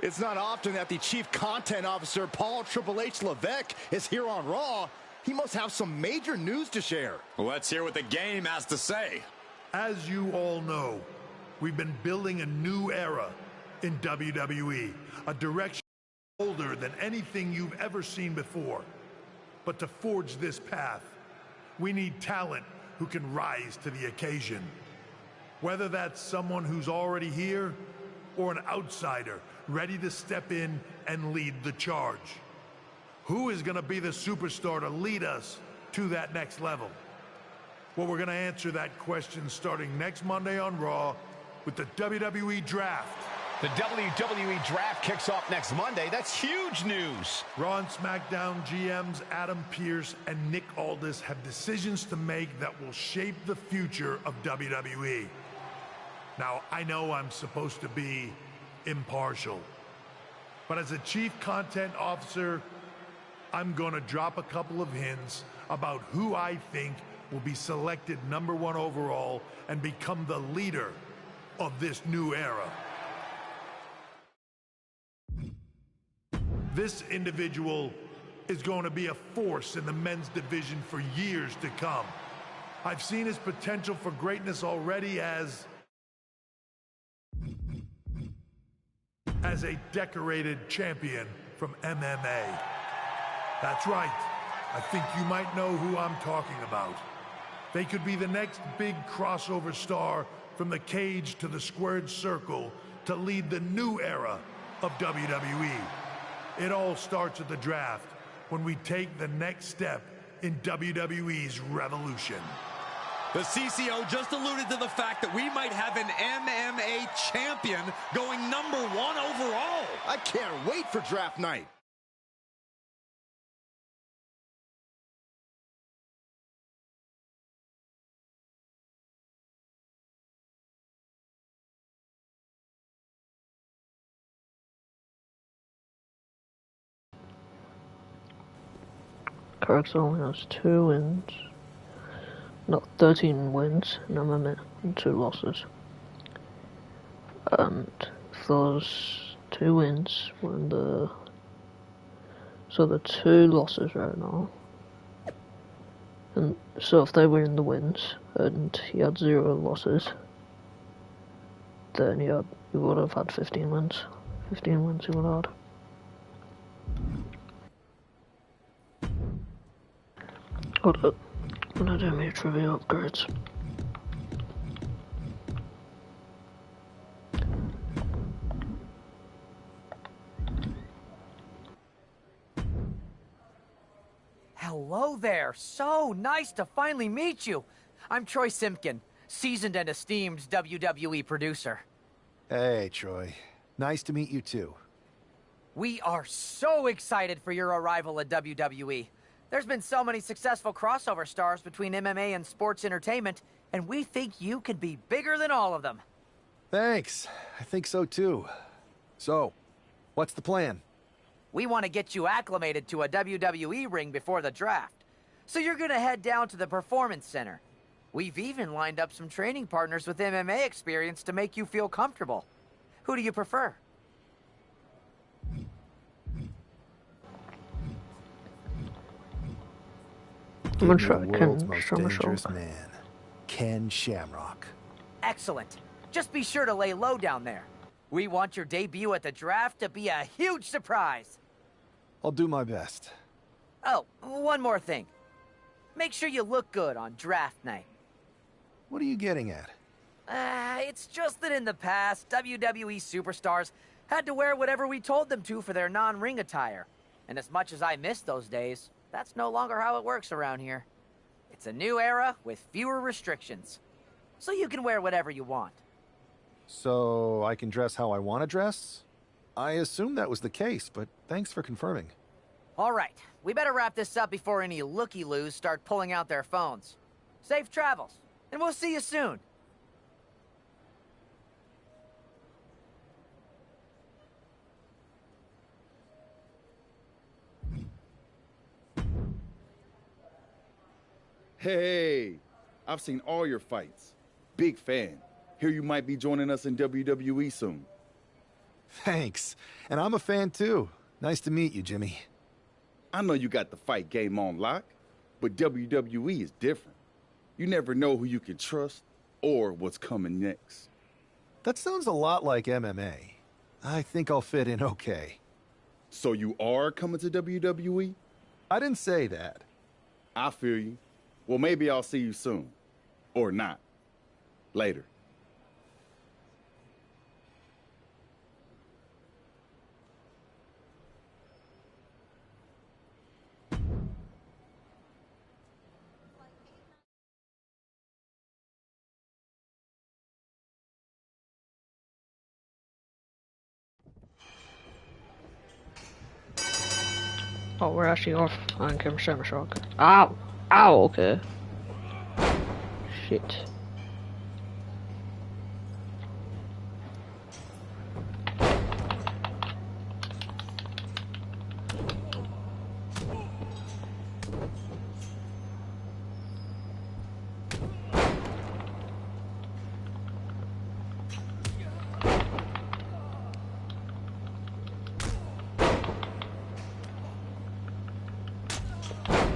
It's not often that the Chief Content Officer, Paul Triple H Levesque, is here on Raw. He must have some major news to share. Let's hear what the game has to say. As you all know, we've been building a new era in WWE, a direction older than anything you've ever seen before. But to forge this path, we need talent who can rise to the occasion. Whether that's someone who's already here or an outsider ready to step in and lead the charge. Who is going to be the superstar to lead us to that next level? Well, we're going to answer that question starting next Monday on Raw with the WWE Draft. The WWE Draft kicks off next Monday. That's huge news. Raw and SmackDown GMs Adam Pearce and Nick Aldis have decisions to make that will shape the future of WWE. Now, I know I'm supposed to be impartial, but as a Chief Content Officer, I'm going to drop a couple of hints about who I think will be selected #1 overall and become the leader of this new era. This individual is going to be a force in the men's division for years to come. I've seen his potential for greatness already as a decorated champion from MMA. That's right. I think you might know who I'm talking about. They could be the next big crossover star from the cage to the squared circle to lead the new era of WWE. It all starts at the draft when we take the next step in WWE's revolution. The CCO just alluded to the fact that we might have an MMA champion going #1 overall. I can't wait for draft night. Character only has 2 wins. Not 13 wins in MMA and 2 losses. And those 2 wins were in the... So the 2 losses right now. And so if they were in the wins and he had 0 losses, then he would have had 15 wins. 15 wins he would have had. Hold up. I'm gonna do my trivia upgrades. Hello there. So nice to finally meet you. I'm Troy Simpkin, seasoned and esteemed WWE producer. Hey, Troy. Nice to meet you, too. We are so excited for your arrival at WWE. There's been so many successful crossover stars between MMA and sports entertainment, and we think you could be bigger than all of them. Thanks. I think so, too. So, what's the plan? We want to get you acclimated to a WWE ring before the draft. So you're going to head down to the Performance Center. We've even lined up some training partners with MMA experience to make you feel comfortable. Who do you prefer? I'm gonna try World's Most Dangerous Man, Ken Shamrock. Excellent. Just be sure to lay low down there. We want your debut at the draft to be a huge surprise. I'll do my best. Oh, one more thing. Make sure you look good on draft night. What are you getting at? It's just that in the past, WWE superstars had to wear whatever we told them to for their non-ring attire. And as much as I miss those days, that's no longer how it works around here. It's a new era with fewer restrictions. So you can wear whatever you want. So I can dress how I want to dress? I assumed that was the case, but thanks for confirming. All right, we better wrap this up before any looky-loos start pulling out their phones. Safe travels, and we'll see you soon. Hey, I've seen all your fights. Big fan. Hear you might be joining us in WWE soon. Thanks. And I'm a fan, too. Nice to meet you, Jimmy. I know you got the fight game on lock, but WWE is different. You never know who you can trust or what's coming next. That sounds a lot like MMA. I think I'll fit in okay. So you are coming to WWE? I didn't say that. I feel you. Well, maybe I'll see you soon. Or not. Later. Oh, we're actually off on camera camera shock. Ow! Ow, okay. Shit.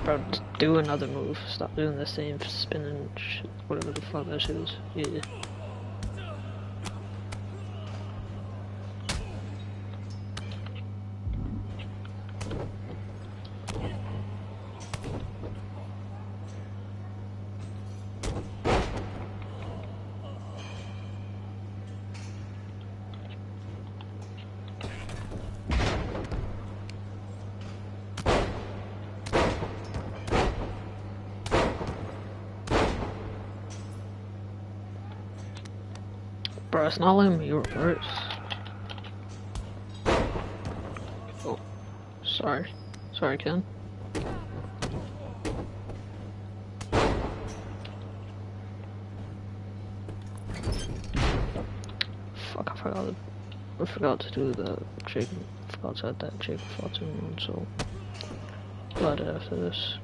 Bro, do another move. Stop doing the same spinning shit, whatever the fuck that shit is. Yeah. Bro, it's not letting me reverse. Oh, sorry. Sorry, Ken. Fuck, I forgot to do the chicken. I forgot to add that chicken fortune one, so but after this.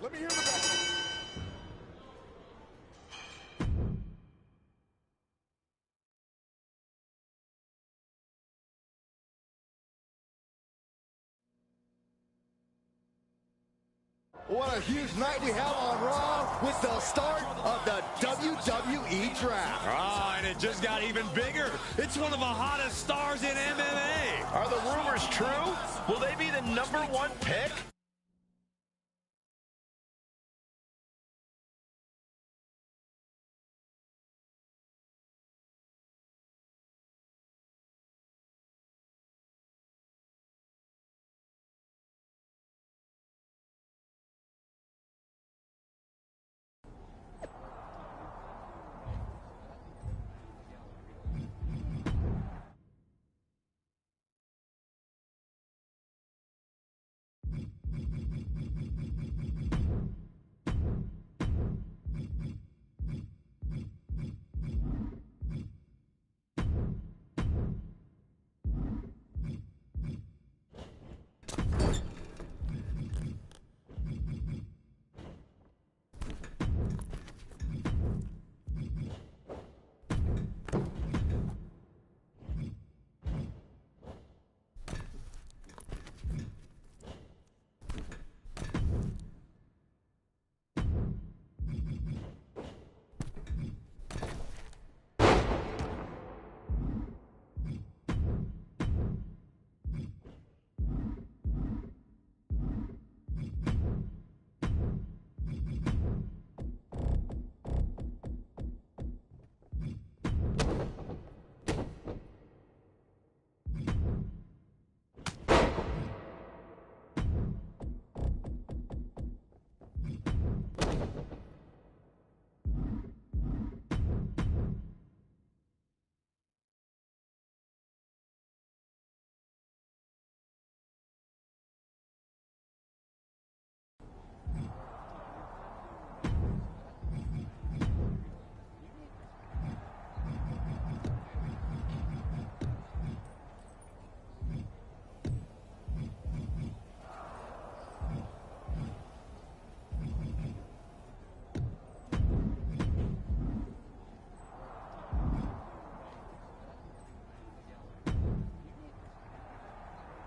Let me hear the bell. What a huge night we have on Raw with the start of the WWE Draft. Oh, and it just got even bigger. It's one of the hottest stars in MMA. Are the rumors true? Will they be the #1 pick?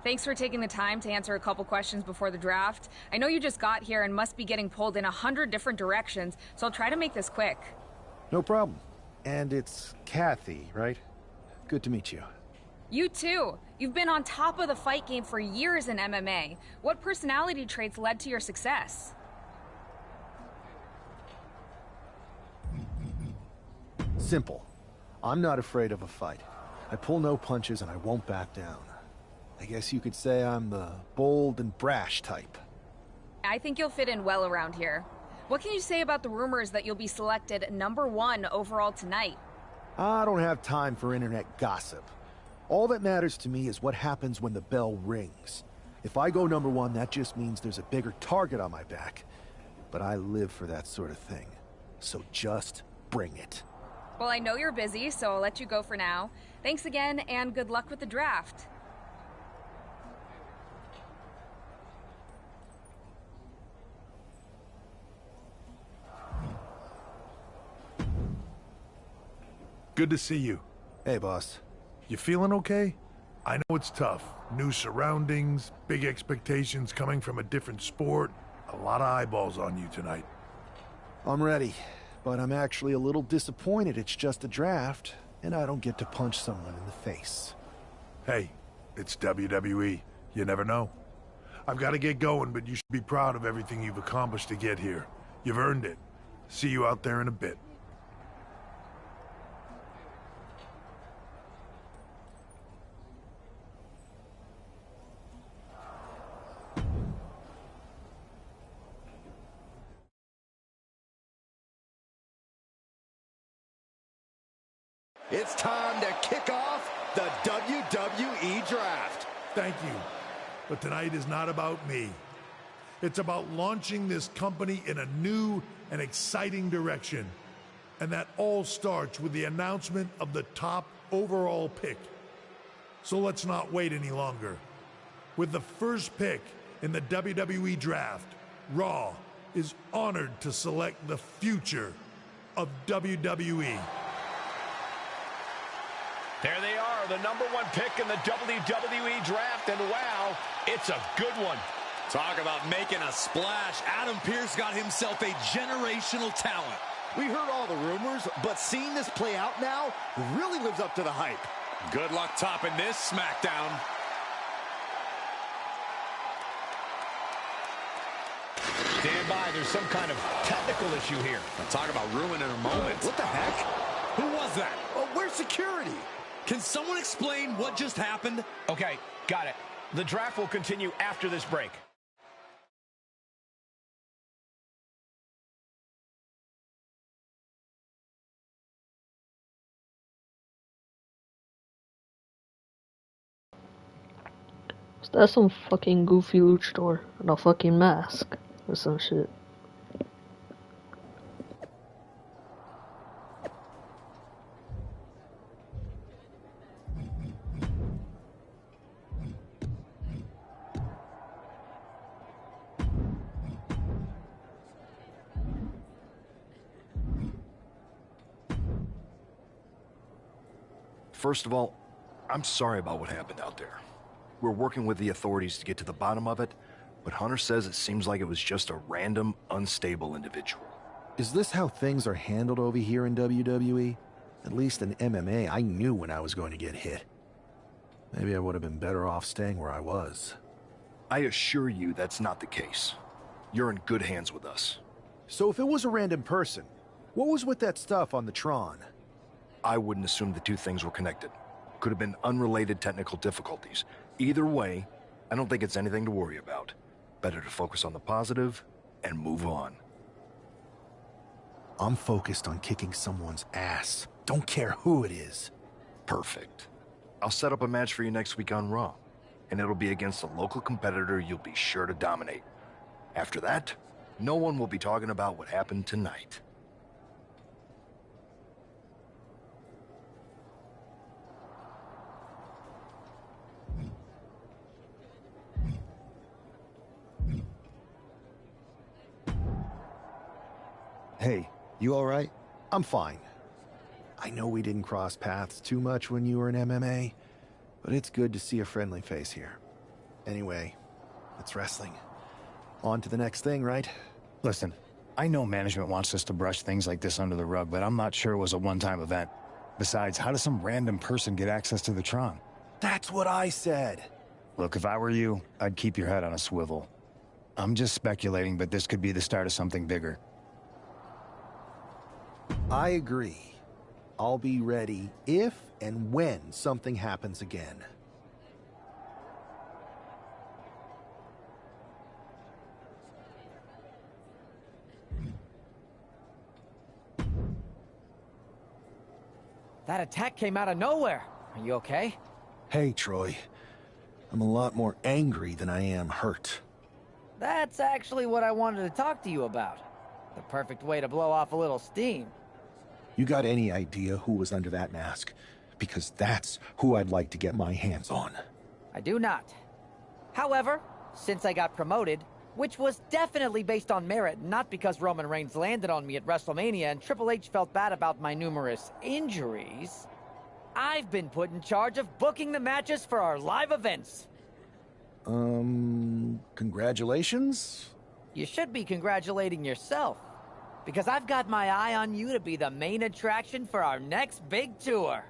Thanks for taking the time to answer a couple questions before the draft. I know you just got here and must be getting pulled in 100 different directions, so I'll try to make this quick. No problem. And it's Kathy, right? Good to meet you. You too. You've been on top of the fight game for years in MMA. What personality traits led to your success? Simple. I'm not afraid of a fight. I pull no punches and I won't back down. I guess you could say I'm the bold and brash type. I think you'll fit in well around here. What can you say about the rumors that you'll be selected #1 overall tonight? I don't have time for internet gossip. All that matters to me is what happens when the bell rings. If I go #1, that just means there's a bigger target on my back. But I live for that sort of thing. So just bring it. Well, I know you're busy, so I'll let you go for now. Thanks again, and good luck with the draft. Good to see you. Hey, boss. You feeling okay? I know it's tough. New surroundings, big expectations coming from a different sport. A lot of eyeballs on you tonight. I'm ready, but I'm actually a little disappointed it's just a draft, and I don't get to punch someone in the face. Hey, it's WWE. You never know. I've got to get going, but you should be proud of everything you've accomplished to get here. You've earned it. See you out there in a bit. It's time to kick off the WWE Draft. Thank you. But tonight is not about me. It's about launching this company in a new and exciting direction. And that all starts with the announcement of the top overall pick. So let's not wait any longer. With the first pick in the WWE Draft, Raw is honored to select the future of WWE. There they are, the #1 pick in the WWE Draft, and wow, it's a good one. Talk about making a splash. Adam Pearce got himself a generational talent. We heard all the rumors, but seeing this play out now really lives up to the hype. Good luck topping this SmackDown. Stand by, there's some kind of technical issue here. Talk about ruining a moment. What the heck? Who was that? Oh, where's security? Can someone explain what just happened? Okay, got it. The draft will continue after this break. Is that some fucking goofy luchador in a fucking mask or some shit? First of all, I'm sorry about what happened out there. We're working with the authorities to get to the bottom of it, but Hunter says it seems like it was just a random, unstable individual. Is this how things are handled over here in WWE? At least in MMA, I knew when I was going to get hit. Maybe I would have been better off staying where I was. I assure you that's not the case. You're in good hands with us. So if it was a random person, what was with that stuff on the Tron? I wouldn't assume the two things were connected. Could have been unrelated technical difficulties. Either way, I don't think it's anything to worry about. Better to focus on the positive and move on. I'm focused on kicking someone's ass. Don't care who it is. Perfect. I'll set up a match for you next week on Raw, and it'll be against a local competitor you'll be sure to dominate. After that, no one will be talking about what happened tonight. Hey, you all right? I'm fine. I know we didn't cross paths too much when you were in MMA, but it's good to see a friendly face here. Anyway, it's wrestling. On to the next thing, right? Listen, I know management wants us to brush things like this under the rug, but I'm not sure it was a one-time event. Besides, how does some random person get access to the Tron? That's what I said. Look, if I were you, I'd keep your head on a swivel. I'm just speculating, but this could be the start of something bigger. I agree. I'll be ready if and when something happens again. That attack came out of nowhere. Are you okay? Hey, Troy. I'm a lot more angry than I am hurt. That's actually what I wanted to talk to you about. The perfect way to blow off a little steam. You got any idea who was under that mask? Because that's who I'd like to get my hands on. I do not. However, since I got promoted, which was definitely based on merit, not because Roman Reigns landed on me at WrestleMania and Triple H felt bad about my numerous injuries, I've been put in charge of booking the matches for our live events. Congratulations? You should be congratulating yourself, because I've got my eye on you to be the main attraction for our next big tour.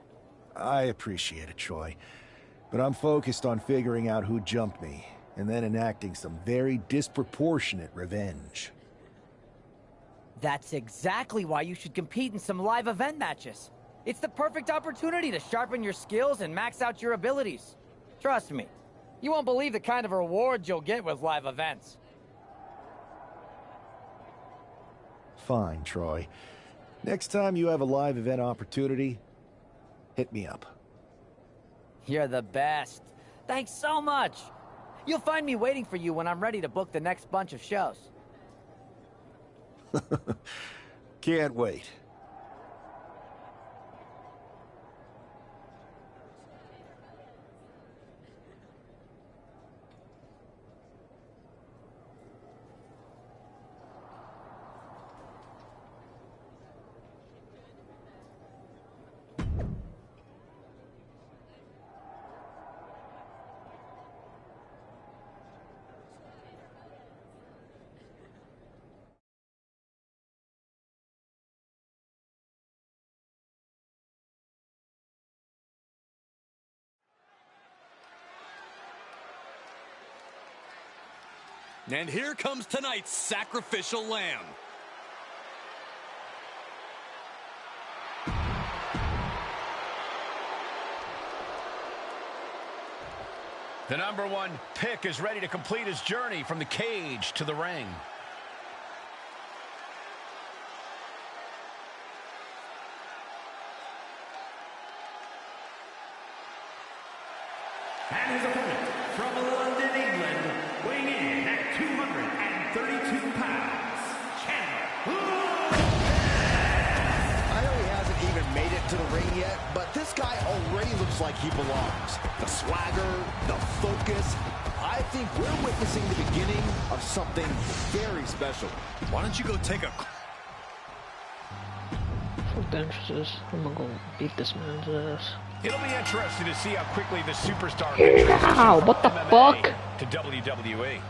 I appreciate it, Troy. But I'm focused on figuring out who jumped me, and then enacting some very disproportionate revenge. That's exactly why you should compete in some live event matches. It's the perfect opportunity to sharpen your skills and max out your abilities. Trust me, you won't believe the kind of rewards you'll get with live events. Fine, Troy. Next time you have a live event opportunity, hit me up. You're the best. Thanks so much. You'll find me waiting for you when I'm ready to book the next bunch of shows. Can't wait. And here comes tonight's sacrificial lamb. The #1 pick is ready to complete his journey from the cage to the ring. And his opponent from London, England, weighing in at 232 pounds, I know he hasn't even made it to the ring yet, but this guy already looks like he belongs. The swagger, the focus. I think we're witnessing the beginning of something very special. Why don't you go take a... Fuck the entrances. I'm gonna go beat this man's ass. It'll be interesting to see how quickly the superstar Wow, what the fuck? to WWE.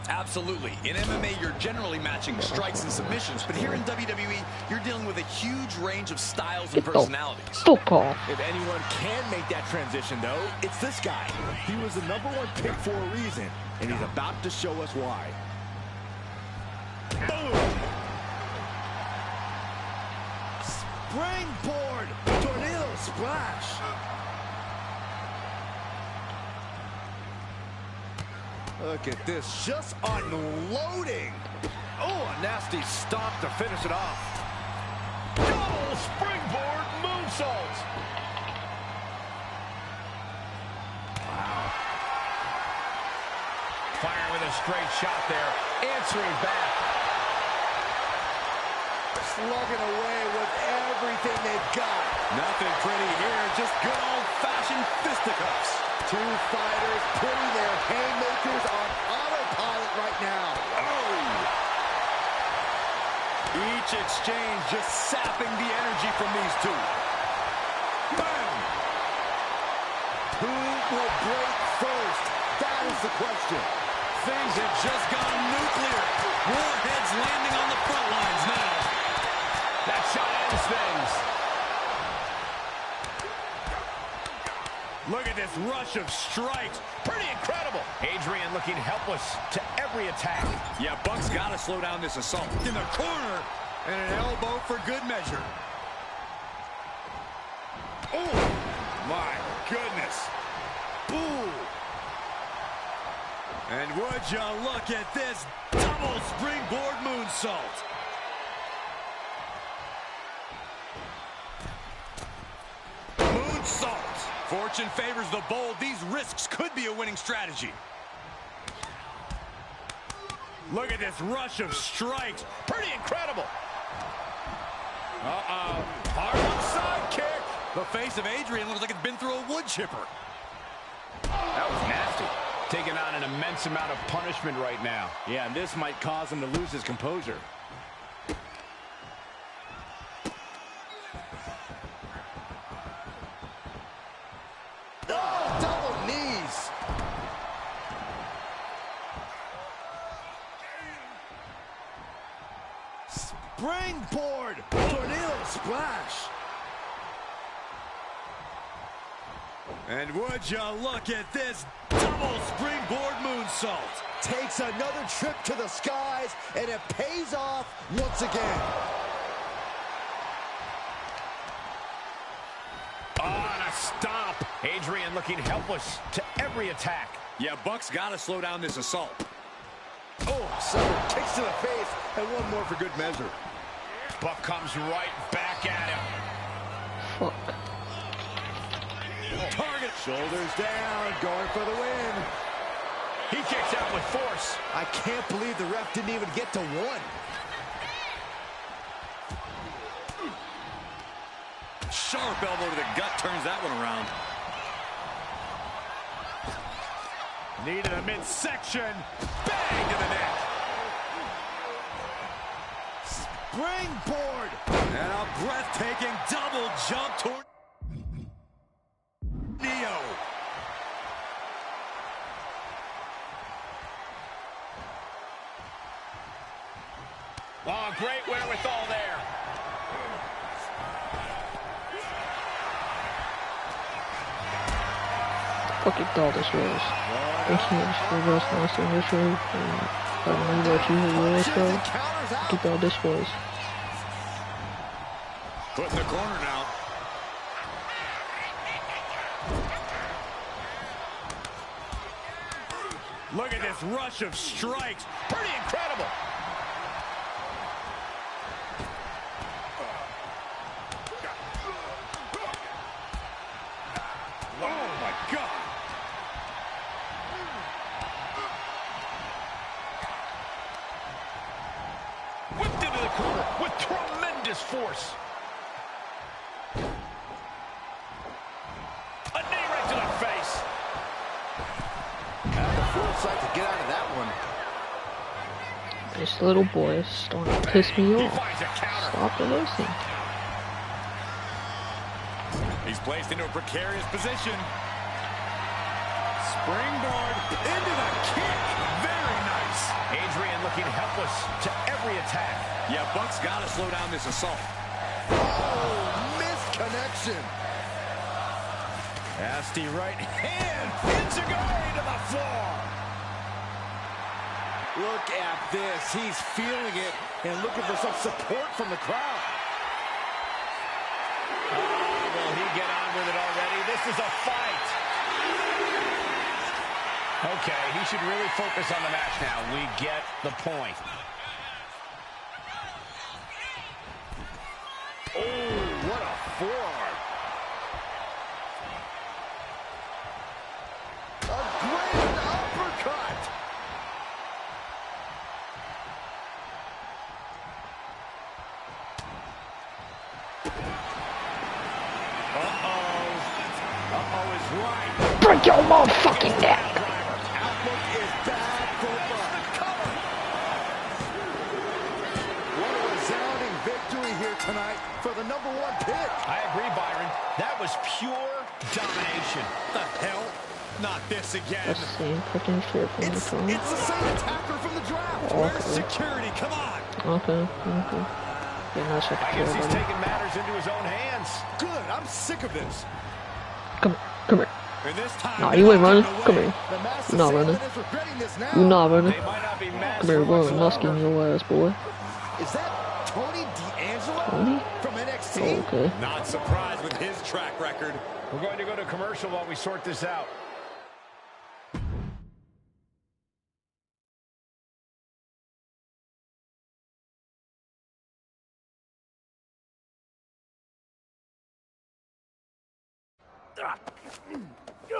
Absolutely. In MMA, you're generally matching strikes and submissions, but here in WWE, you're dealing with a huge range of styles and personalities. Fuck off. If anyone can make that transition, though, it's this guy. He was the #1 pick for a reason, and he's about to show us why. Boom! Springboard! Tornado splash! Look at this, just unloading. Oh, a nasty stomp to finish it off. Double springboard moonsault. Wow. Firing with a straight shot there, answering back. Slugging away with everything they've got. Nothing pretty here, just good old-fashioned fisticuffs. Two fighters putting their haymakers on autopilot right now. Oh! Each exchange just sapping the energy from these two. Bam! Who will break first? That is the question. Things have just gone nuclear. Warheads landing on the front lines now. That shot ends things. Look at this rush of strikes. Pretty incredible. Adrian looking helpless to every attack. Yeah, Buck's got to slow down this assault. In the corner, and an elbow for good measure. Oh, my goodness. Ooh. And would you look at this double springboard moonsault. Moonsault. Fortune favors the bold. These risks could be a winning strategy. Look at this rush of strikes. Pretty incredible. Uh-oh. Hard side kick. The face of Adrian looks like it's been through a wood chipper. That was nasty. Taking on an immense amount of punishment right now. Yeah, and this might cause him to lose his composure. Oh, double knees. Springboard. Tornado splash. And would you look at this double springboard moonsault. Takes another trip to the skies, and it pays off once again. On a stop. Adrian looking helpless to every attack. Yeah, Buck's got to slow down this assault. Oh, several kicks to the face, and one more for good measure. Buck comes right back at him. Fuck. Target. Shoulders down, going for the win. He kicks out with force. I can't believe the ref didn't even get to one. Sharp elbow to the gut turns that one around. Knee to the midsection. Bang to the neck. Springboard. And a breathtaking double jump toward Neo. Oh, great wherewithal there. Fucking thought this was. Thinking it was for West Master initially, and I knew what you was though. Fucking thought this was. Put in the corner now. Look at this rush of strikes. Pretty incredible. Oh, my God. Whipped into the corner with tremendous force. A knee right to the face. Had the foresight to get out of that one. This little boy is starting to piss me off. Stop and listen. He's placed into a precarious position. Springboard into the kick. Very nice. Adrian looking helpless to every attack. Yeah, Buck's got to slow down this assault. Oh, missed connection. Nasty right hand. Enziguri to the floor. Look at this. He's feeling it and looking for some support from the crowd. Will he get on with it already? This is a fight. Okay, he should really focus on the match now. We get the point. Oh, what a forearm. A grand uppercut. Uh-oh is right. Break your motherfucking neck! Outlook is bad for Buck. What a resounding victory here tonight for the #1 pick. I agree, Byron. That was pure domination. What the hell? Not this again. That's the same freaking shit from the phone. It's the same attacker from the draft. Oh, Where's security? Come on. Okay. Yeah, nice I guess he's taking matters into his own hands. Good. I'm sick of this. Come here. And this time, Nah, you ain't running. Come here. The master You're not running. salesman is regretting this now. You're not running. They might not be matched Come here, for much we're musking longer. your ass, boy. Is that Tony D'Angelo Tony? from NXT? Oh, okay. Not surprised with his track record. We're going to go to commercial while we sort this out.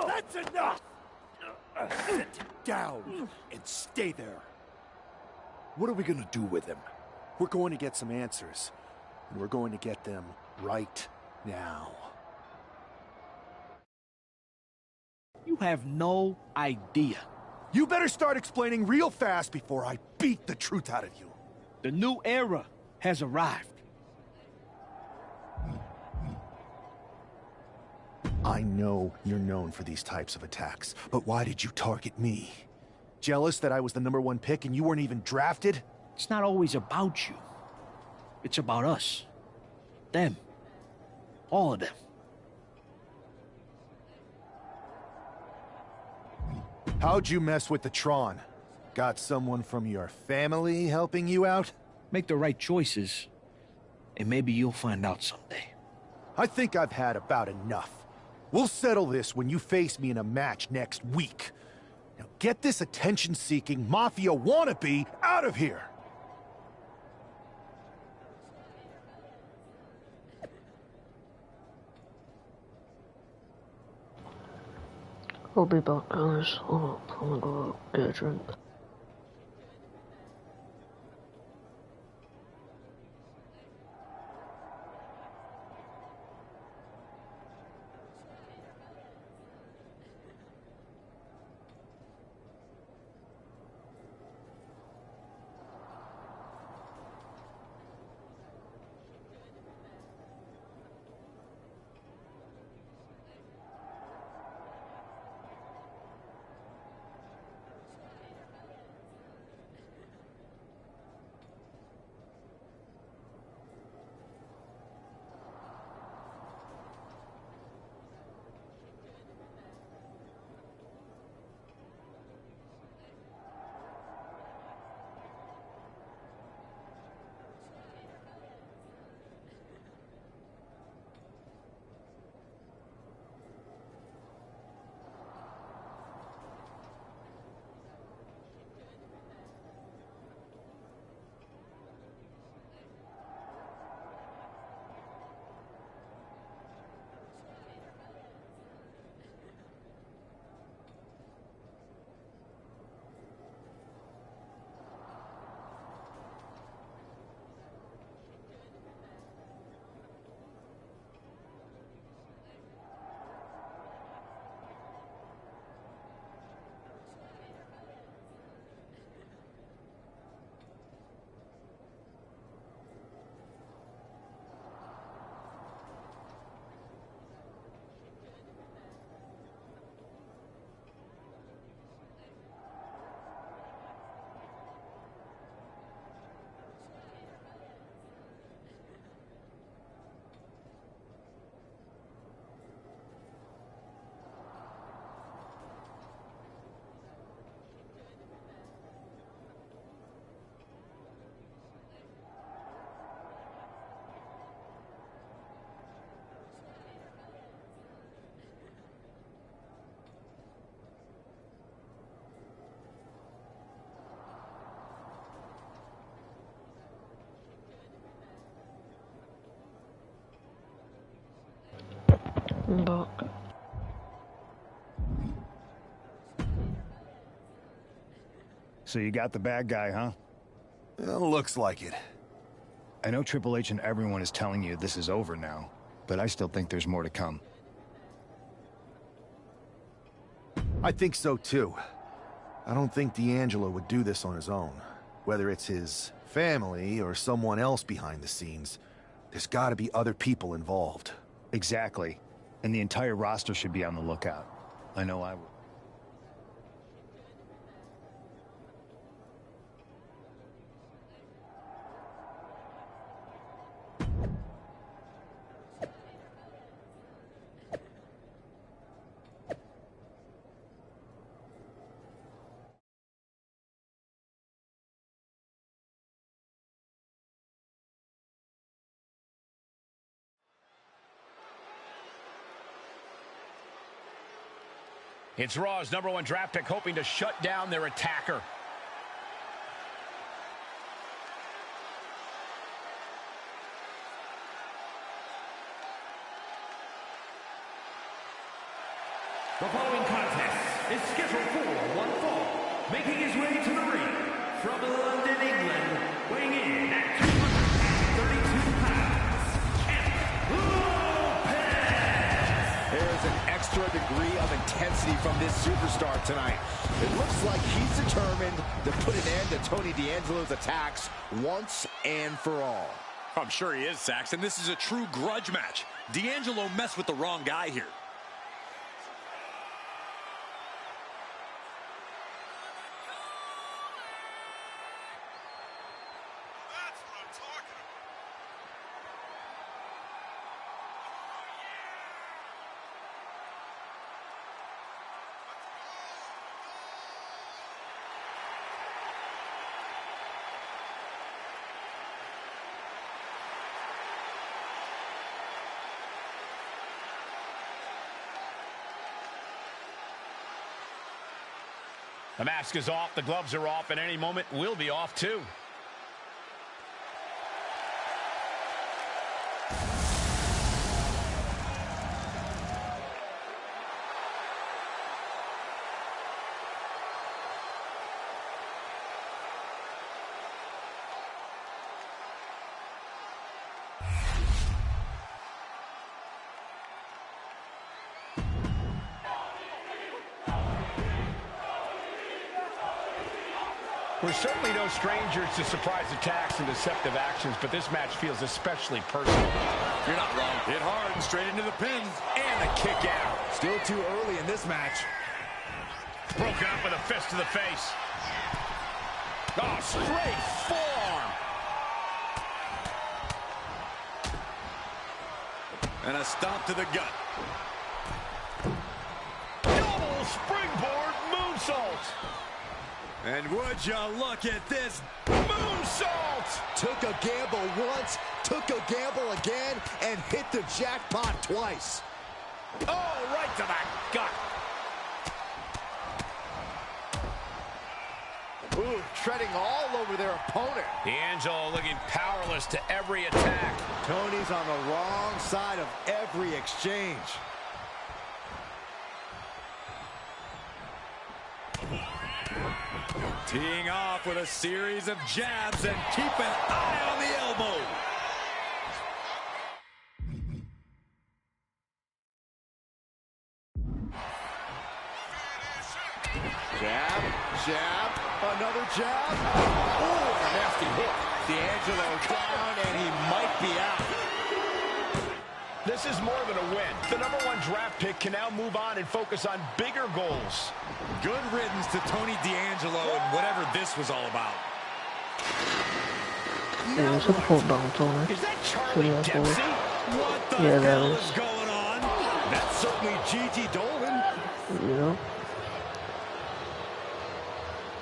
That's enough. Sit down and stay there. What are we gonna do with him? We're going to get some answers, and we're going to get them right now. You have no idea. You better start explaining real fast before I beat the truth out of you. The new era has arrived. I know you're known for these types of attacks, but why did you target me? Jealous that I was the #1 pick and you weren't even drafted? It's not always about you. It's about us. Them. All of them. How'd you mess with the Tron? Got someone from your family helping you out? Make the right choices, and maybe you'll find out someday. I think I've had about enough. We'll settle this when you face me in a match next week. Now get this attention-seeking mafia wannabe out of here! I'll be back, guys. Hold up. I'm gonna go get a drink. I'm back. So you got the bad guy, huh? Well, looks like it. I know Triple H and everyone is telling you this is over now, but I still think there's more to come. I think so too. I don't think D'Angelo would do this on his own. Whether it's his family or someone else behind the scenes, there's gotta be other people involved. Exactly. And the entire roster should be on the lookout. I know I would. It's Raw's #1 draft pick hoping to shut down their attacker. The following contest is scheduled for one fall. Making his way to the ring from London, England, weighing in at 232 pounds, Champ Lopez. There's an extra degree of intensity from this superstar tonight. It looks like he's determined to put an end to Tony D'Angelo's attacks once and for all. I'm sure he is, Saxon. This is a true grudge match. D'Angelo messed with the wrong guy here. The mask is off, the gloves are off, and any moment we'll be off too. We're certainly no strangers to surprise attacks and deceptive actions, but this match feels especially personal. You're not wrong. Hit hard and straight into the pin. And a kick out. Still too early in this match. Broken up with a fist to the face. Oh, straight forearm. And a stomp to the gut. Double springboard moonsault. And would you look at this moonsault! Took a gamble once, took a gamble again, and hit the jackpot twice. Oh, right to the gut. Ooh, treading all over their opponent. D'Angelo looking powerless to every attack. Tony's on the wrong side of every exchange. Teeing off with a series of jabs and keep an eye on the elbow. Jab, jab, another jab. Oh, a nasty hit. D'Angelo down, and he might be out. This is more than a win. The #1 draft pick can now move on and focus on bigger goals. Good riddance to Tony D'Angelo and whatever this was all about. Yeah, it's a pull down, Tony. Is that Charlie Dempsey? What the Yeah, that hell is. is going on? That's certainly G.T. Dolan. Yeah.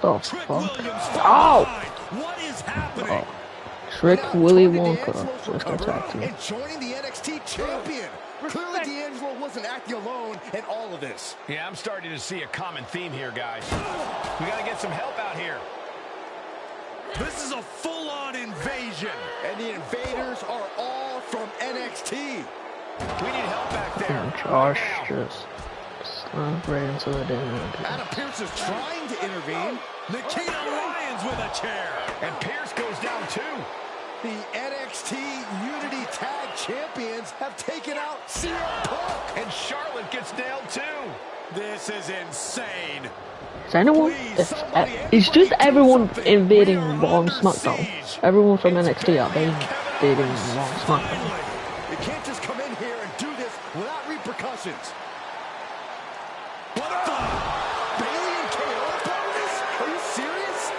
Oh, Trick fuck. Williams from Ow! behind. What is happening? Oh. Trick Willy Tony Wonka D'Angelo's with the recovered tag team. and joining the NXT champion. Clearly D'Angelo wasn't acting alone in all of this. Yeah, I'm starting to see a common theme here, guys. We got to get some help out here. This is a full-on invasion. And the invaders are all from NXT. We need help back there. And Josh just slammed right into the dinner. Adam Pearce is trying to intervene. Nikita Lyons with a chair. And Pierce goes down too. The NXT Unity Tag Champions have taken out CM Punk. And Charlotte gets nailed too. This is insane. Is anyone? It's just everyone invading Raw and SmackDown. Everyone from NXT are invading Raw and SmackDown. You can't just come in here and do this without repercussions. What the? Bailey and KO part of this? Are you serious?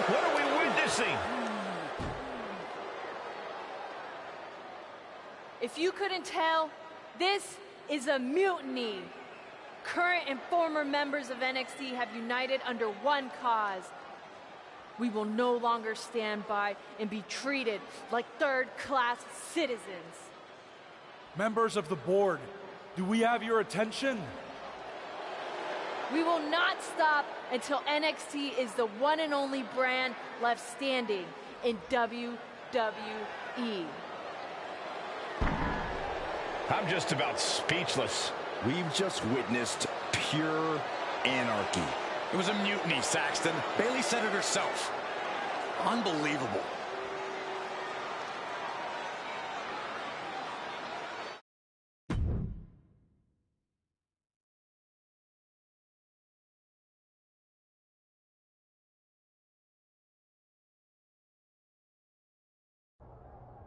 What are we witnessing? If you couldn't tell, this is a mutiny. Current and former members of NXT have united under one cause. We will no longer stand by and be treated like third-class citizens. Members of the board, do we have your attention? We will not stop until NXT is the one and only brand left standing in WWE. I'm just about speechless. We've just witnessed pure anarchy. It was a mutiny, Saxton. Bayley said it herself. Unbelievable.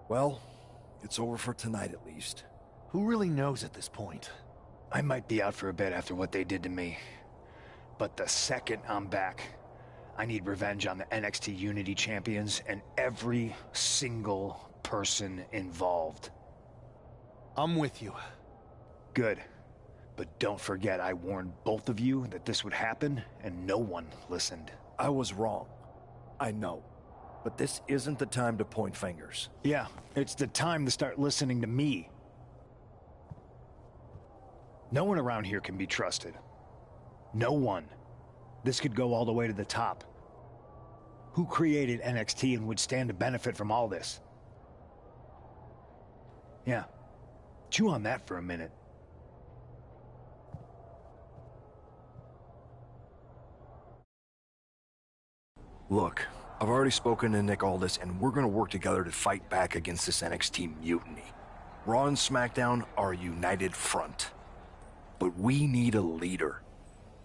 Well, it's over for tonight at least. Who really knows at this point? I might be out for a bit after what they did to me. But the second I'm back, I need revenge on the NXT Unity Champions and every single person involved. I'm with you. Good. But don't forget I warned both of you that this would happen, and no one listened. I was wrong. I know. But this isn't the time to point fingers. Yeah, it's the time to start listening to me. No one around here can be trusted. No one. This could go all the way to the top. Who created NXT and would stand to benefit from all this? Yeah. Chew on that for a minute. Look, I've already spoken to Nick Aldis, and we're gonna work together to fight back against this NXT mutiny. Raw and SmackDown are a united front. But we need a leader.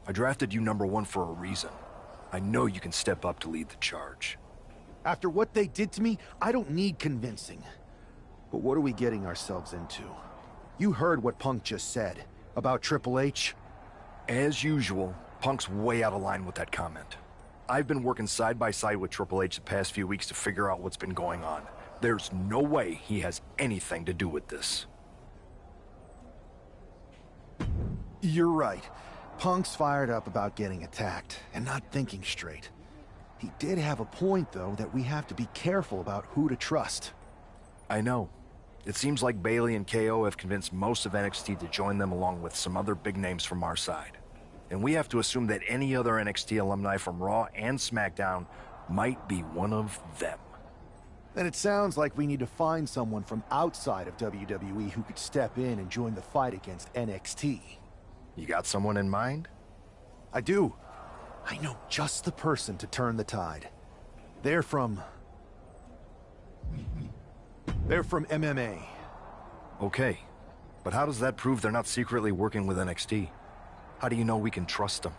I drafted you #1 for a reason. I know you can step up to lead the charge. After what they did to me, I don't need convincing. But what are we getting ourselves into? You heard what Punk just said about Triple H. As usual, Punk's way out of line with that comment. I've been working side by side with Triple H the past few weeks to figure out what's been going on. There's no way he has anything to do with this. You're right. Punk's fired up about getting attacked and not thinking straight. He did have a point, though, that we have to be careful about who to trust. I know. It seems like Bayley and KO have convinced most of NXT to join them along with some other big names from our side. And we have to assume that any other NXT alumni from Raw and SmackDown might be one of them. Then it sounds like we need to find someone from outside of WWE who could step in and join the fight against NXT. You got someone in mind? I do. I know just the person to turn the tide. They're from MMA. Okay. But how does that prove they're not secretly working with NXT? How do you know we can trust them?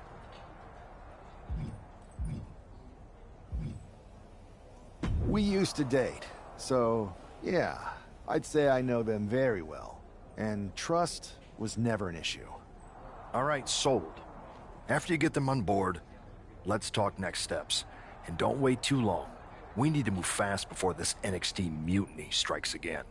We used to date, so yeah, I'd say I know them very well. And trust was never an issue. All right, sold. After you get them on board, let's talk next steps. And don't wait too long. We need to move fast before this NXT mutiny strikes again.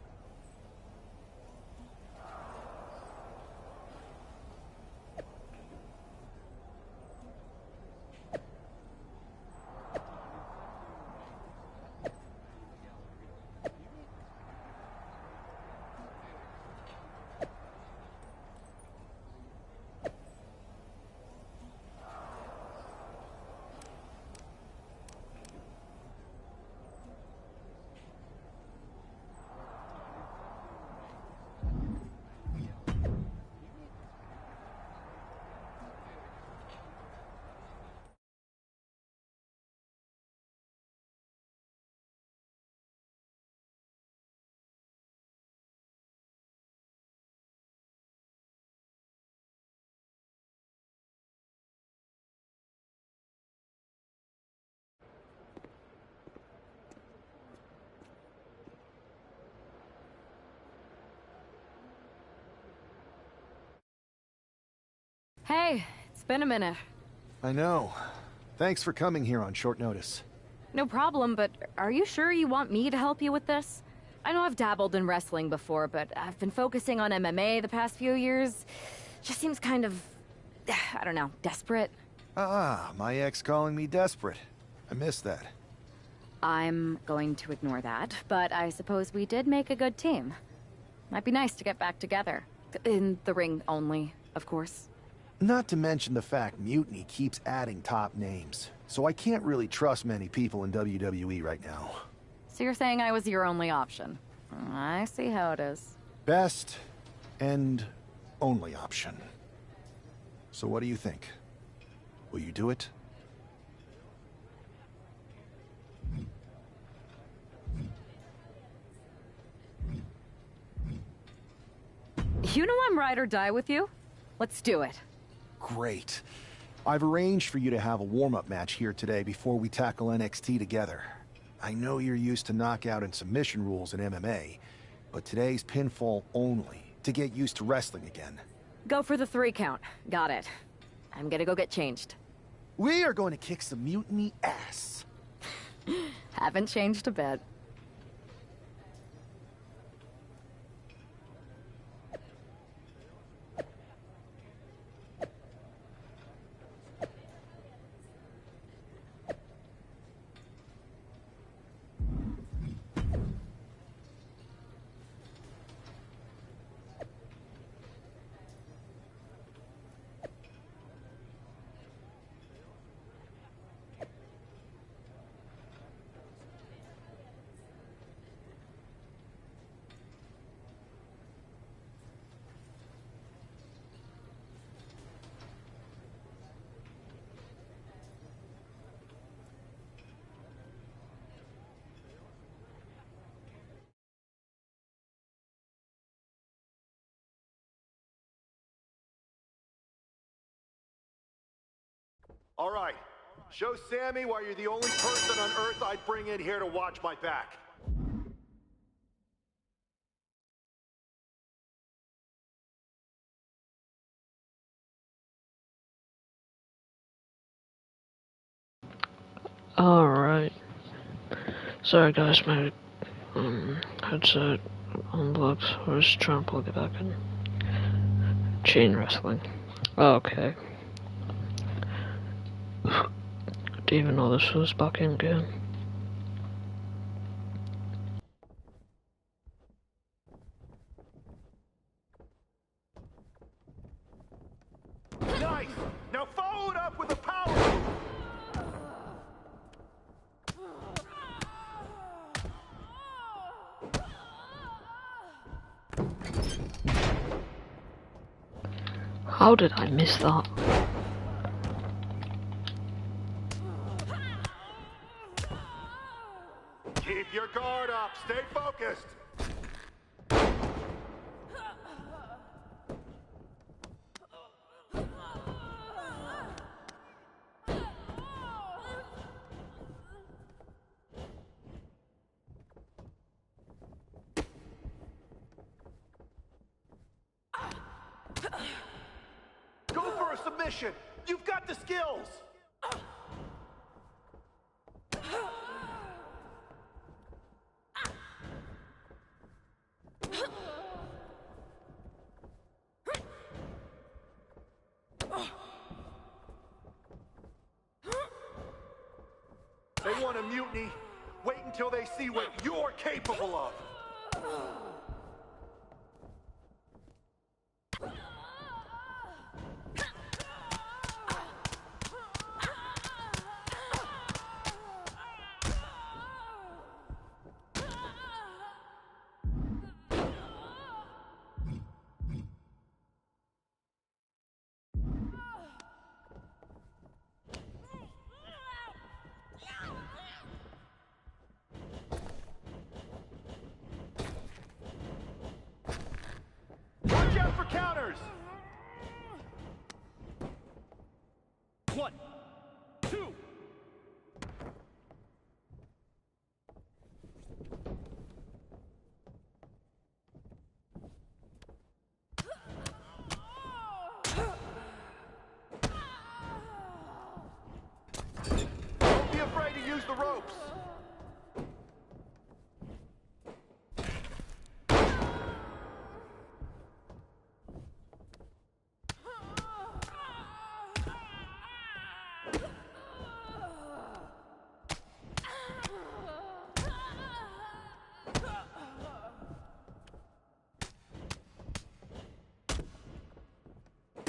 Hey, it's been a minute. I know. Thanks for coming here on short notice. No problem, but are you sure you want me to help you with this? I know I've dabbled in wrestling before, but I've been focusing on MMA the past few years. Just seems kind of, I don't know, desperate. Ah, my ex calling me desperate. I missed that. I'm going to ignore that, but I suppose we did make a good team. Might be nice to get back together. In the ring only, of course. Not to mention the fact Mutiny keeps adding top names, so I can't really trust many people in WWE right now. So you're saying I was your only option? I see how it is. Best and only option. So what do you think? Will you do it? You know I'm ride or die with you. Let's do it. Great. I've arranged for you to have a warm-up match here today before we tackle NXT together. I know you're used to knockout and submission rules in MMA, but today's pinfall only, to get used to wrestling again. Go for the 3 count. Got it. I'm gonna go get changed. We are going to kick some Mutiny ass. Haven't changed a bit. All right. Show Sammy why you're the only person on Earth I'd bring in here to watch my back. Alright. Sorry guys, my headset unplugged. I was trying to plug it back in. Chain wrestling. Okay. Didn't even know this was back in game. Nice! Now follow it up with a power move! How did I miss that? Keep your guard up. Stay focused. Go for a submission. You've got the skills. They want a mutiny. Wait until they see what you're capable of. Watch out for counters! 1, 2. Don't be afraid to use the ropes.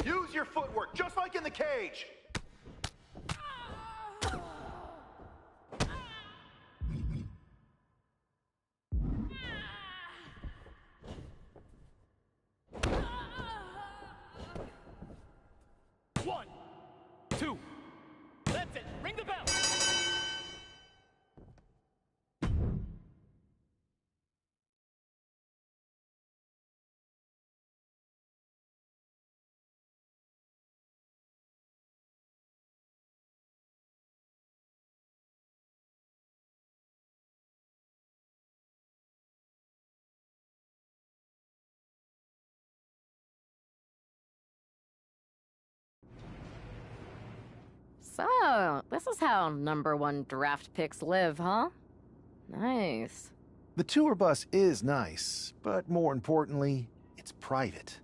Use your footwork, just like in the cage. One, two. That's it. Ring the bell. So, this is how #1 draft picks live, huh? Nice. The tour bus is nice, but more importantly, it's private.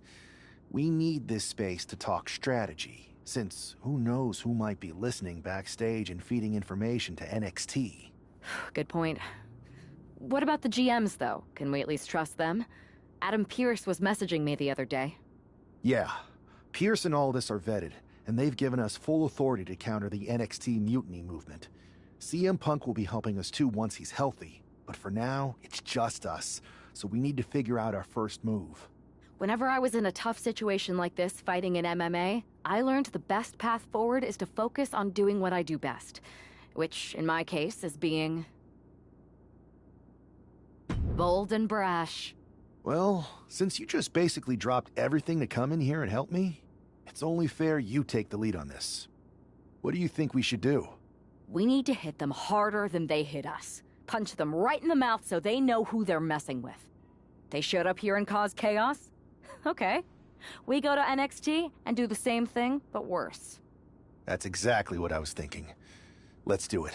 We need this space to talk strategy, since who knows who might be listening backstage and feeding information to NXT. Good point. What about the GMs, though? Can we at least trust them? Adam Pearce was messaging me the other day. Yeah, Pierce and Aldis are vetted, and they've given us full authority to counter the NXT mutiny movement. CM Punk will be helping us too once he's healthy, but for now, it's just us, so we need to figure out our first move. Whenever I was in a tough situation like this fighting in MMA, I learned the best path forward is to focus on doing what I do best, which, in my case, is being bold and brash. Well, since you just basically dropped everything to come in here and help me, it's only fair you take the lead on this. What do you think we should do? We need to hit them harder than they hit us. Punch them right in the mouth so they know who they're messing with. They showed up here and caused chaos? Okay. We go to NXT and do the same thing, but worse. That's exactly what I was thinking. Let's do it.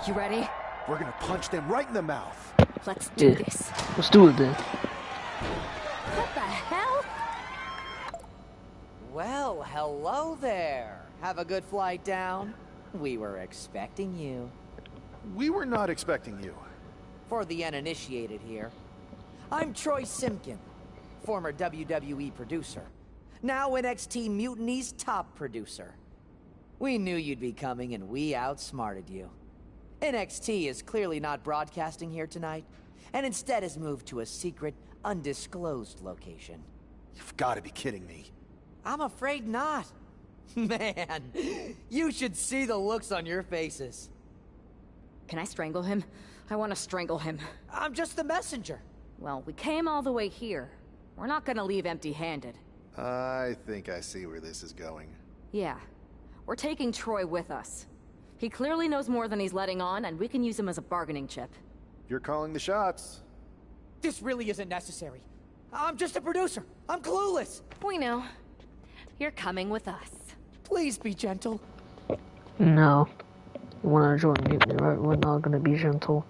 You ready? We're gonna punch them right in the mouth. Let's do this. Let's do it then. What the hell? Well, hello there. Have a good flight down. We were expecting you. We were not expecting you. For the uninitiated here, I'm Troy Simkin, former WWE producer, now NXT Mutiny's top producer. We knew you'd be coming and we outsmarted you. NXT is clearly not broadcasting here tonight, and instead has moved to a secret, undisclosed location. You've got to be kidding me. I'm afraid not. Man, you should see the looks on your faces. Can I strangle him? I want to strangle him. I'm just the messenger. Well, we came all the way here. We're not gonna leave empty-handed. I think I see where this is going. Yeah. We're taking Troy with us. He clearly knows more than he's letting on, and we can use him as a bargaining chip. You're calling the shots. This really isn't necessary. I'm just a producer. I'm clueless. We know. You're coming with us. Please be gentle. No. You wanna join Mutiny, right? We're not gonna be gentle.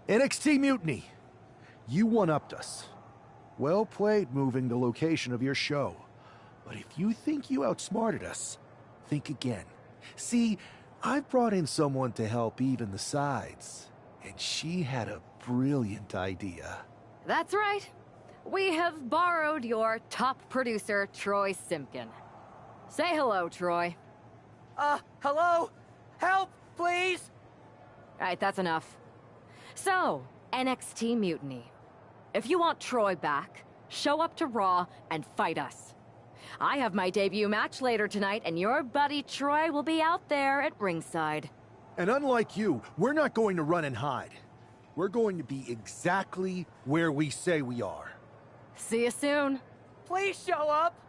NXT Mutiny. You one-upped us. Well played moving the location of your show. But if you think you outsmarted us, think again. See, I've brought in someone to help even the sides, and she had a brilliant idea. That's right. We have borrowed your top producer, Troy Simkin. Say hello, Troy. Hello? Help, please? Alright, that's enough. So, NXT Mutiny. If you want Troy back, show up to Raw and fight us. I have my debut match later tonight, and your buddy Troy will be out there at ringside. And unlike you, we're not going to run and hide. We're going to be exactly where we say we are. See you soon. Please show up.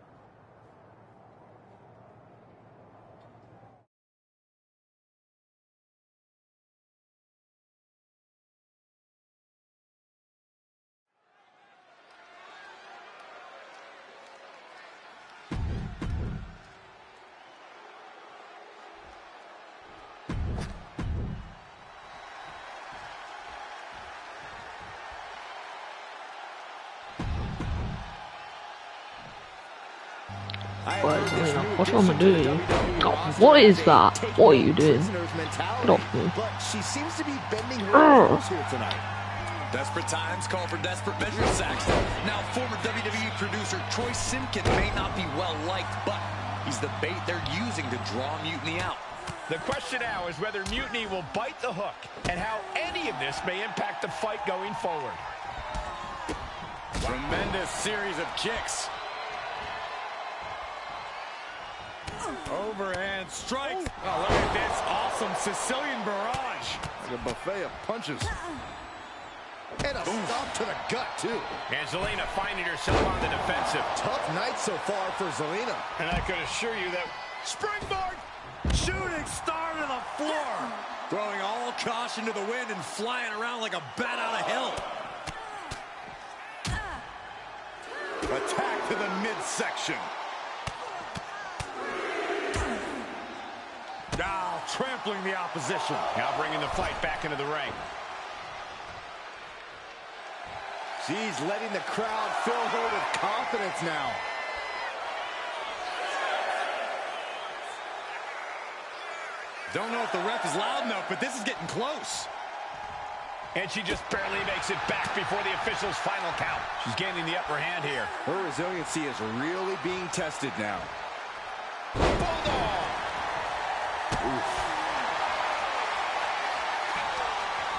What, Zelina? What's wrong with doing? Oh, what is that? What are you doing? Get off me. But she seems to be bending her rules here tonight. Desperate times call for desperate measures, Saxton. Now, former WWE producer Troy Simkin may not be well liked, but he's the bait they're using to draw Mutiny out. The question now is whether Mutiny will bite the hook and how any of this may impact the fight going forward. Tremendous series of kicks. Overhand strikes. Oh, look at this awesome Sicilian barrage. Like a buffet of punches. And a stop to the gut, too. And Zelina finding herself on the defensive. Tough night so far for Zelina. And I can assure you that springboard, shooting star to the floor. Throwing all caution to the wind and flying around like a bat out of hell. Attack to the midsection. Now trampling the opposition. Now bringing the fight back into the ring. She's letting the crowd fill her with confidence now. Don't know if the ref is loud enough, but this is getting close. And she just barely makes it back before the official's final count. She's gaining the upper hand here. Her resiliency is really being tested now.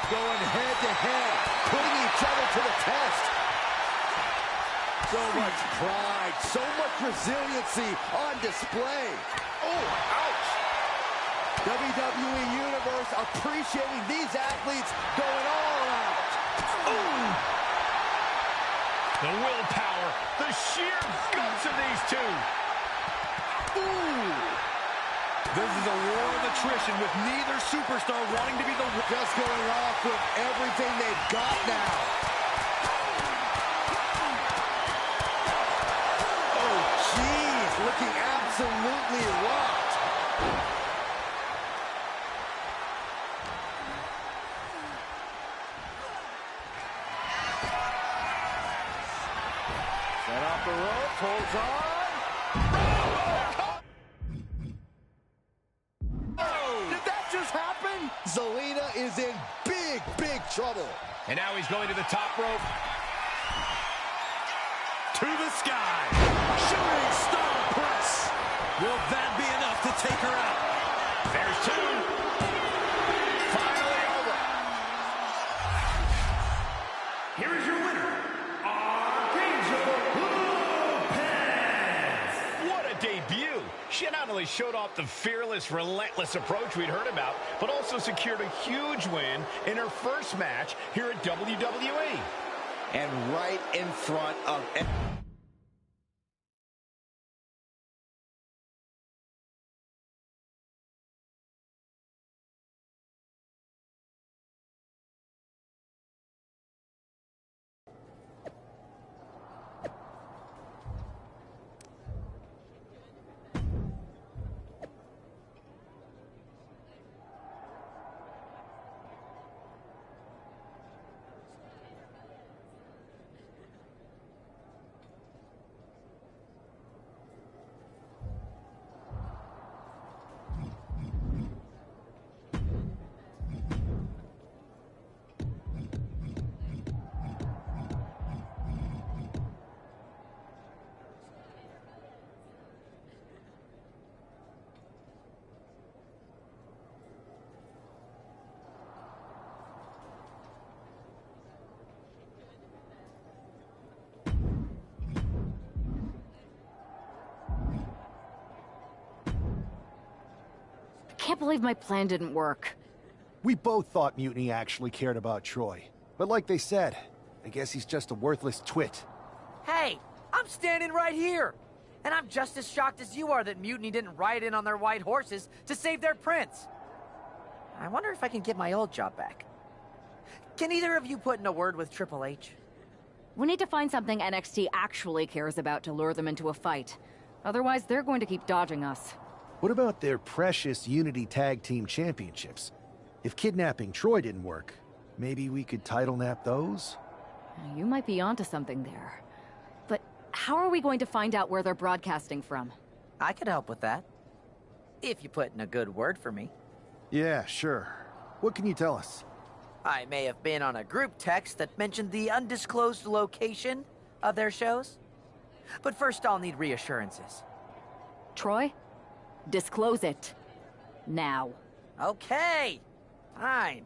Going head to head, putting each other to the test. So much pride, so much resiliency on display. Oh, ouch. WWE Universe appreciating these athletes going all out. Ooh. The willpower, the sheer guts of these two. Ooh. This is a war of attrition with neither superstar wanting to be the... Just going off with everything they've got now. Oh, jeez, looking absolutely rocked. Set off the rope, holds on. Zelina is in big, big trouble. And now he's going to the top rope. To the sky. Shooting star press. Will that be enough to take her out? There's two. Finally over. Here is your winner, Lopez. What a debut. She not only showed off the fearless, relentless approach we'd heard about, but also secured a huge win in her first match here at WWE. And right in front of... I can't believe my plan didn't work. We both thought Mutiny actually cared about Troy. But like they said, I guess he's just a worthless twit. Hey, I'm standing right here. And I'm just as shocked as you are that Mutiny didn't ride in on their white horses to save their prince. I wonder if I can get my old job back. Can either of you put in a word with Triple H? We need to find something NXT actually cares about to lure them into a fight. Otherwise, they're going to keep dodging us. What about their precious Unity Tag Team Championships? If kidnapping Troy didn't work, maybe we could title nap those? You might be onto something there. But how are we going to find out where they're broadcasting from? I could help with that. If you put in a good word for me. Yeah, sure. What can you tell us? I may have been on a group text that mentioned the undisclosed location of their shows. But first I'll need reassurances. Troy, disclose it. Now. Okay, fine.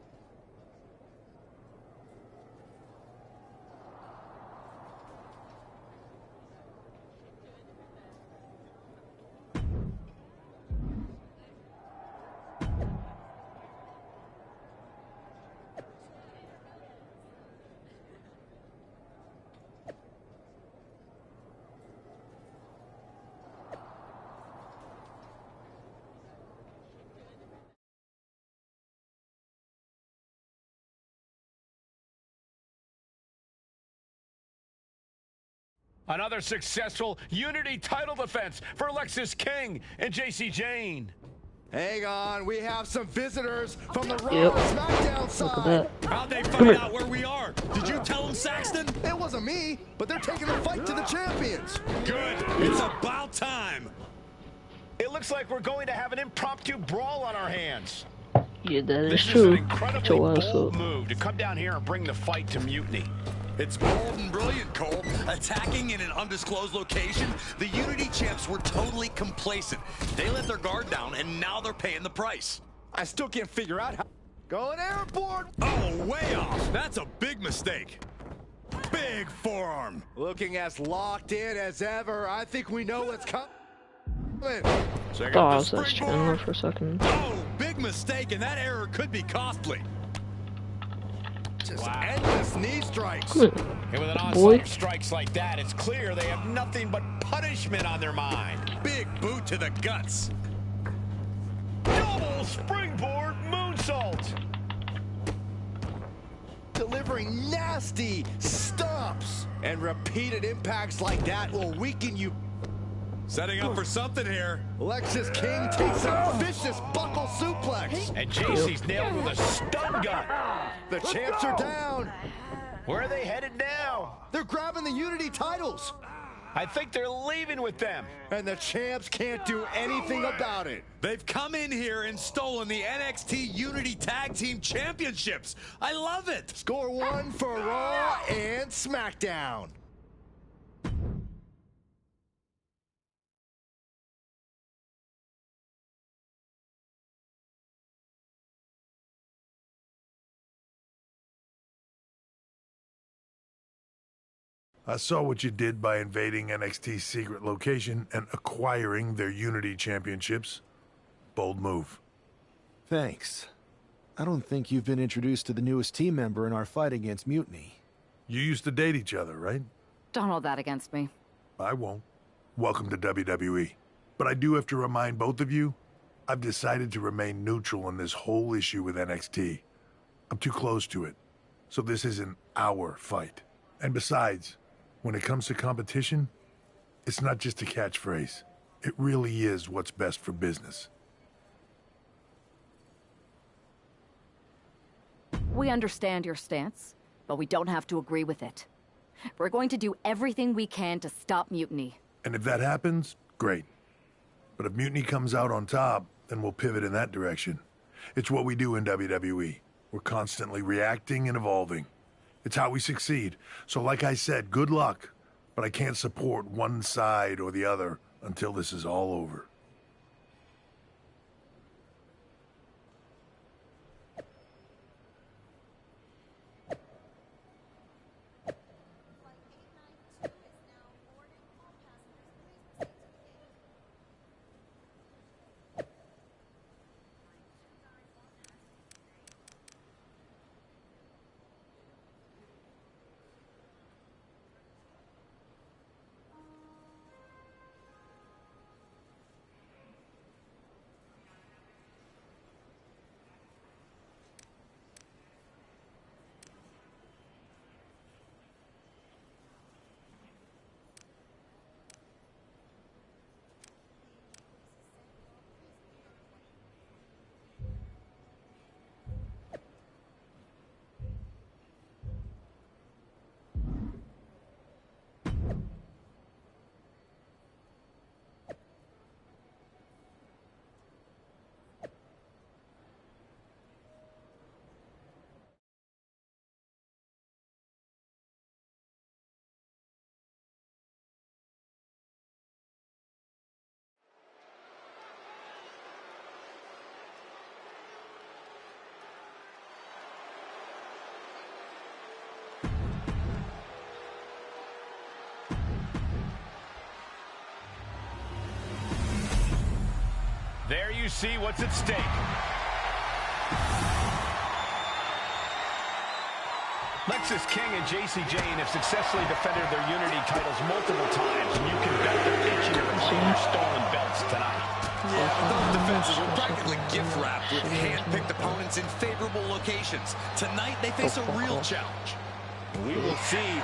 Another successful Unity title defense for Lexis King and JC Jane. Hang on, we have some visitors from the Raw Yep. and SmackDown side. How'd they find out where we are? Did you tell them, Saxton? It wasn't me, but they're taking the fight to the champions. Good. It's about time. It looks like we're going to have an impromptu brawl on our hands. Yeah, that is This is an true. incredibly bold move to come down here and bring the fight to Mutiny. It's bold and brilliant, Cole. Attacking in an undisclosed location, the Unity champs were totally complacent. They let their guard down, and now they're paying the price. I still can't figure out how. Going airborne. Oh, way off. That's a big mistake. Big forearm. Looking as locked in as ever. I think we know what's coming. Check Thought I out was the that channel springboard. for a second. Oh, big mistake, and that error could be costly. Just endless knee strikes. Come And with an here, onslaught boy. of strikes like that, it's clear they have nothing but punishment on their mind. Big boot to the guts. Double springboard moonsault. Delivering nasty stomps. And repeated impacts like that will weaken you. Setting up for something here. Lexis King takes a vicious buckle suplex. And JC's nailed with a stun gun. The champs are down. Where are they headed now? They're grabbing the Unity titles. I think they're leaving with them. And the champs can't do anything about it. They've come in here and stolen the NXT Unity Tag Team Championships. I love it. Score one for Raw and SmackDown. I saw what you did by invading NXT's secret location and acquiring their Unity championships. Bold move. Thanks. I don't think you've been introduced to the newest team member in our fight against Mutiny. You used to date each other, right? Don't hold that against me. I won't. Welcome to WWE. But I do have to remind both of you, I've decided to remain neutral in this whole issue with NXT. I'm too close to it. So this isn't our fight. And besides, when it comes to competition, it's not just a catchphrase. It really is what's best for business. We understand your stance, but we don't have to agree with it. We're going to do everything we can to stop Mutiny. And if that happens, great. But if Mutiny comes out on top, then we'll pivot in that direction. It's what we do in WWE. We're constantly reacting and evolving. It's how we succeed. So like I said, good luck. But I can't support one side or the other until this is all over. There you see what's at stake. Lexis King and Jacy Jayne have successfully defended their Unity titles multiple times, and you can bet they're itching to reclaim their stolen belts tonight. Yeah, but those defenses were practically gift-wrapped with hand-picked opponents in favorable locations. Tonight, they face a real challenge. We will see.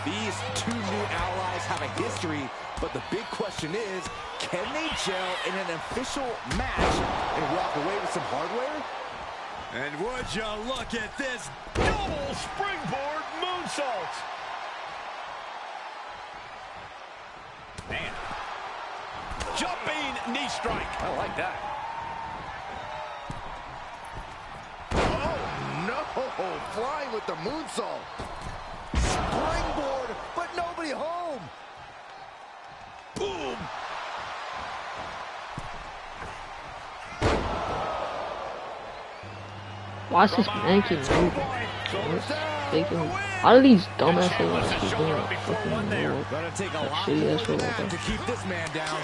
These two new allies have a history, but the big question is, can they gel in an official match and walk away with some hardware? And would you look at this double springboard moonsault. Man. Jumping knee strike. I like that. Oh, no. Flying with the moonsault. Springboard, but nobody home. Boom. Why is this Yankee moving? How do these dumbasses keep doing it? Fucking weird. Shitty ass roll To keep this man down.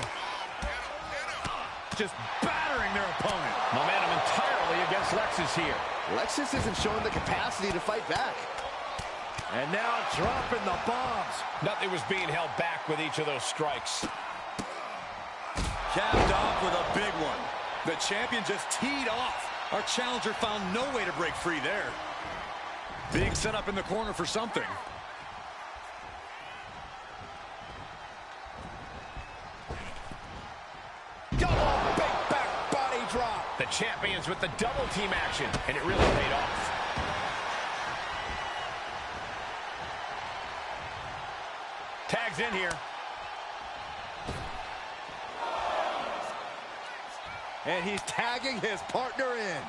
Just battering their opponent. Momentum entirely against Lexis here. Lexis isn't showing the capacity to fight back. And now dropping the bombs. Nothing was being held back with each of those strikes. Capped off with a big one. The champion just teed off. Our challenger found no way to break free there. Being set up in the corner for something. Double big back body drop. The champions with the double team action, and it really paid off. Tags in here. And he's tagging his partner in.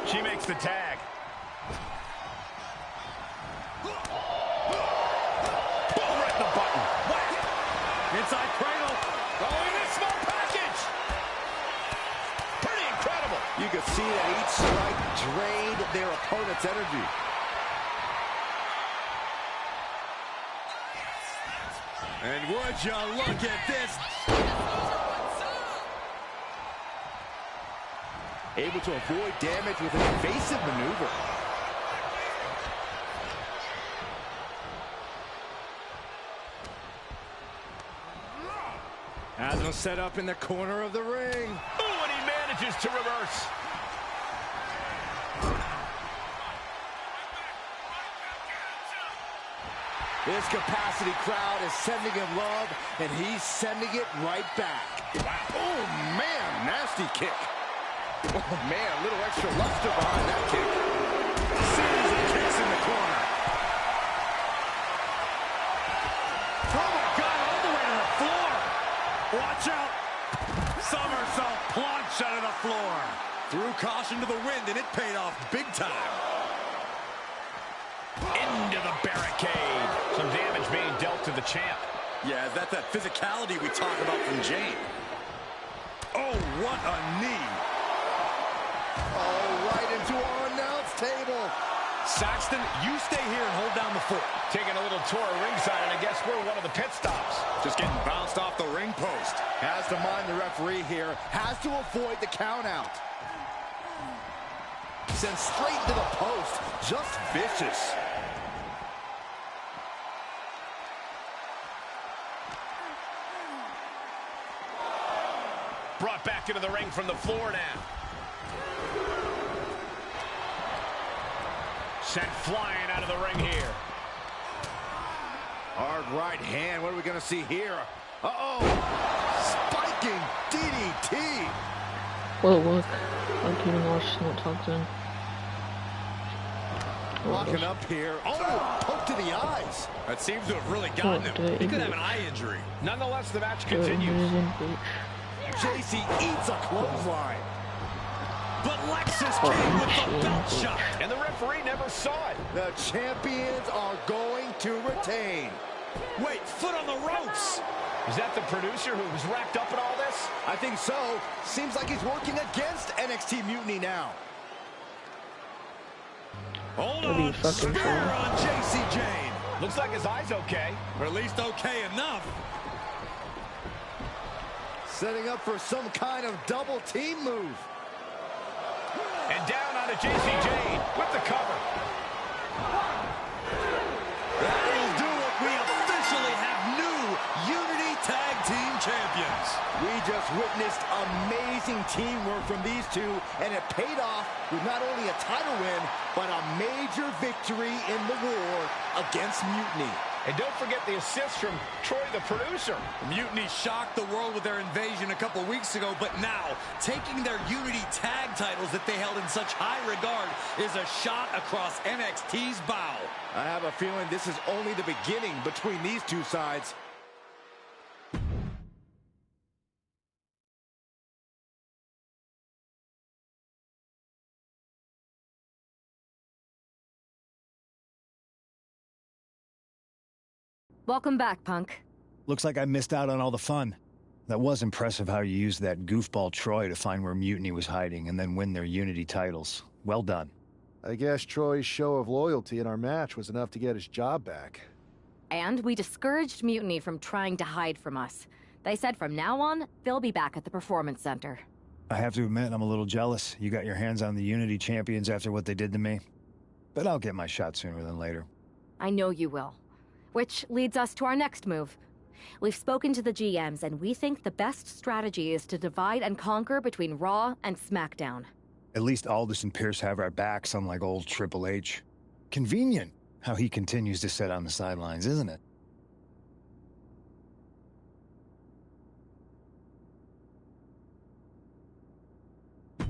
She makes the tag. Boom, right in the button. Whack. Inside cradle. Oh, in a small package. Pretty incredible. You can see that each strike drained their opponent's energy. And would you look at this? Able to avoid damage with an evasive maneuver. Has him set up in the corner of the ring. Ooh, and he manages to reverse. This capacity crowd is sending him love, and he's sending it right back. Wow. Oh, man, nasty kick. Oh, man, a little extra luster behind that kick. Series of kicks in the corner. Oh, my God, all the way to the floor. Watch out. Somersault plunge out of the floor. Threw caution to the wind, and it paid off big time. Into the barricade. Some damage being dealt to the champ. Yeah, that's that physicality we talk about from Jayne. Oh, what a knee. Oh, right into our announce table. Saxton, you stay here and hold down the fort. Taking a little tour of ringside, and I guess we're one of the pit stops. Just getting bounced off the ring post. Has to mind the referee here. Has to avoid the count out. Sent straight to the post. Just vicious. Brought back into the ring from the floor now. Sent flying out of the ring here. Hard right hand. What are we going to see here? Uh-oh. Spiking DDT. Well, look. I can watch not tucked in. Locking up here. Oh, poke to the eyes. That seems to have really gotten him. He could have an eye injury. Nonetheless, the match continues. Jacy eats a clothesline. But Lexis came with the belt shot. And the referee never saw it. The champions are going to retain. Wait, foot on the ropes. Is that the producer who was wrapped up in all this? I think so. Seems like he's working against NXT Mutiny now. Hold on. Spear on Jacy Jayne. Looks like his eye's okay. Or at least okay enough. Setting up for some kind of double team move. And down on a JC Jane with the cover. That'll do it. We officially have new Unity Tag Team Champions. We just witnessed amazing teamwork from these two, and it paid off with not only a title win, but a major victory in the war against Mutiny. And don't forget the assist from Troy, the producer. Mutiny shocked the world with their invasion a couple weeks ago, but now, taking their Unity tag titles that they held in such high regard is a shot across NXT's bow. I have a feeling this is only the beginning between these two sides. Welcome back, Punk. Looks like I missed out on all the fun. That was impressive how you used that goofball Troy to find where Mutiny was hiding and then win their Unity titles. Well done. I guess Troy's show of loyalty in our match was enough to get his job back. And we discouraged Mutiny from trying to hide from us. They said from now on, they'll be back at the Performance Center. I have to admit, I'm a little jealous. You got your hands on the Unity champions after what they did to me. But I'll get my shot sooner than later. I know you will. Which leads us to our next move. We've spoken to the GMs, and we think the best strategy is to divide and conquer between Raw and SmackDown. At least Aldous and Pierce have our backs, unlike old Triple H. Convenient how he continues to sit on the sidelines, isn't it?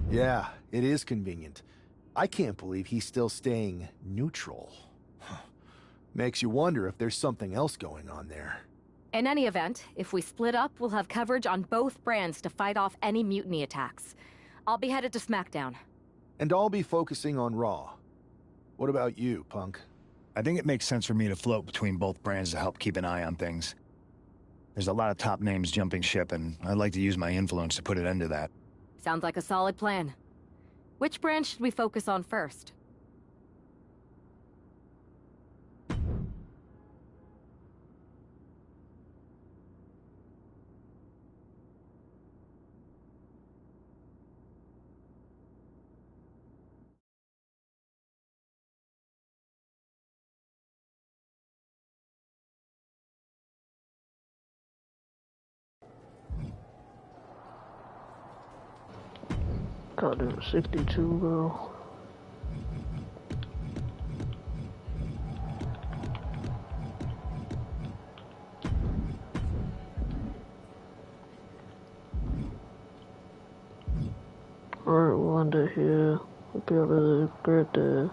Yeah, it is convenient. I can't believe he's still staying neutral. Makes you wonder if there's something else going on there. In any event, if we split up, we'll have coverage on both brands to fight off any Mutiny attacks. I'll be headed to SmackDown. And I'll be focusing on Raw. What about you, Punk? I think it makes sense for me to float between both brands to help keep an eye on things. There's a lot of top names jumping ship, and I'd like to use my influence to put an end to that. Sounds like a solid plan. Which brand should we focus on first? Goddamn 62, bro. Alright, we'll end it here. Hope you have a great day.